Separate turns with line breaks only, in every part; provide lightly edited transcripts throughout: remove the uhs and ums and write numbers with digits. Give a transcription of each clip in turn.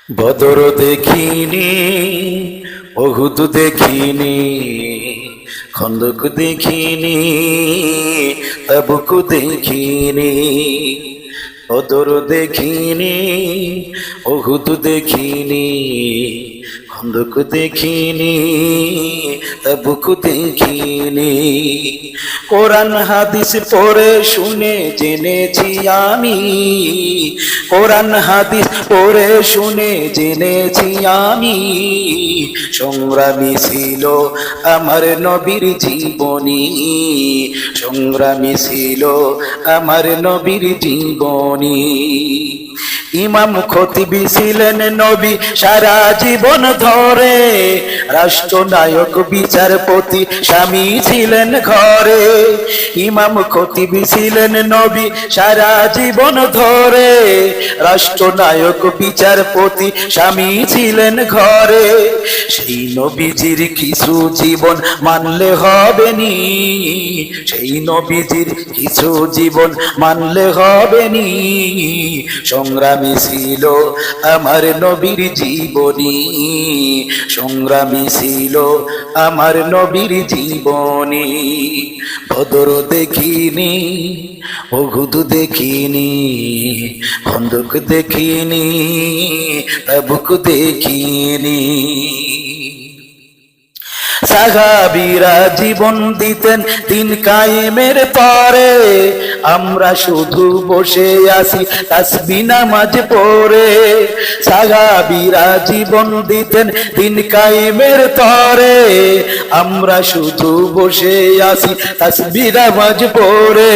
বদর দেখিনি, ওহুদ দেখিনি, খন্দক দেখিনি, তাবুক দেখিনি। বদর দেখিনি, ওহুদ দেখিনি, খন্দক দেখিনি, তাবুক দেখিনি। কোরআন হাদিস পড়ে শুনে জেনেছি আমি, কোরআন হাদিস পড়ে শুনে জেনেছি আমি। সংগ্রামী ছিল আমার নবীর জীবনী, সংগ্রামী ছিল আমার নবীর জীবনী। ইমাম খতিবি ছিলেন নবী সারা জীবন ধরে, রাষ্ট্রনায়ক বিচারপতি স্বামী ছিলেন ঘরে। ইমাম খতিবি ছিলেন নবী সারা জীবন ধরে, রাষ্ট্রনায়ক বিচারপতি স্বামী ছিলেন ঘরে। সেই নবীজির কিছু জীবন মানলে হবে নি, সেই নবীজির কিছু জীবন মানলে হবে নি। সংগ্রামী ছিল আমার নবীর জীবনী, সংগ্রামী ছিল আমার নবীর জীবনী। বদর দেখিনি, ওহুদ দেখিনি, খন্দক দেখিনি, তাবুক দেখিনি। সাহাবীরা জীবন দিতেন দিন কায়েমের পরে, আমরা শুধু বসে আছি তাসবিহ নামাজ পড়ে। সাহাবীরা জীবন দিতেন দিন কায়েমের তরে, আমরা শুধু বসে আছি তাসবিহ নামাজ পড়ে।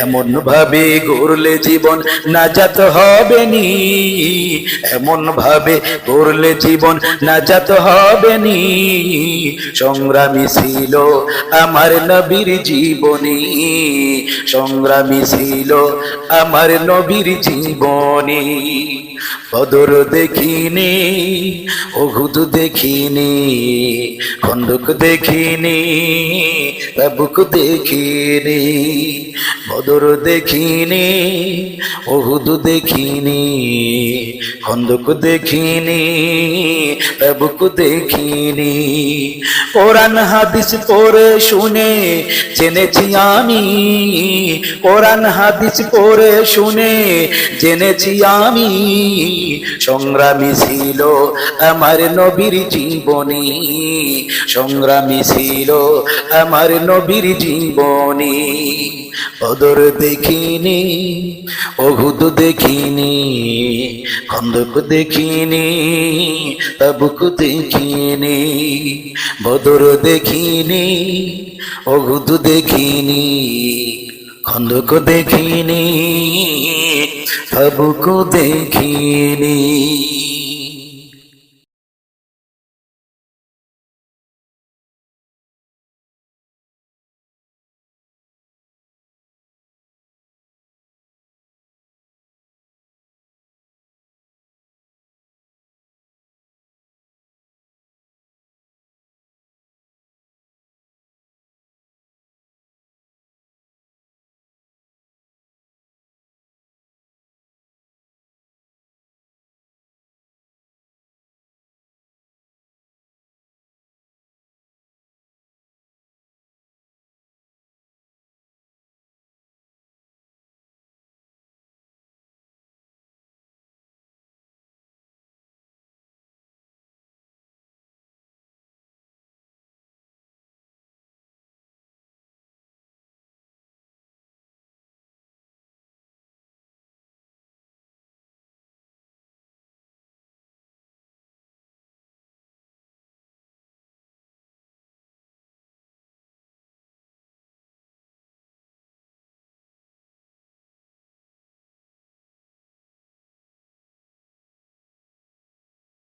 এমন ভাবে গড়লে জীবন নাজাত হবে নি, এমন ভাবে গড়লে জীবন নাজাত হবে নি। সংগ্রামী ছিল আমার নবীর জীবনী, সংগ্রামী ছিল আমার নবীর জীবনী। বদর দেখিনি, ওহুদ দেখিনি, খন্দক দেখিনি, তাবুক দেখিনি। বদর দেখিনি, ওহুদ দেখিনি, খন্দক দেখিনি, তাবুক দেখিনি। কোরআন হাদিস পড়ে শুনে জেনেছি আমি, কোরআন হাদিস পড়ে শুনে জেনেছি আমি। সংগ্রামী ছিল আমার নবীর জীবনী, সংগ্রামী ছিল আমার নবীর জীবনী। বদর দেখিনি, ওহুদ দেখিনি, খন্দক দেখিনি, তাবুক দেখিনি। বদর দেখিনি, ওহুদ দেখিনি, খন্দক দেখিনি, তাবুক দেখিনি।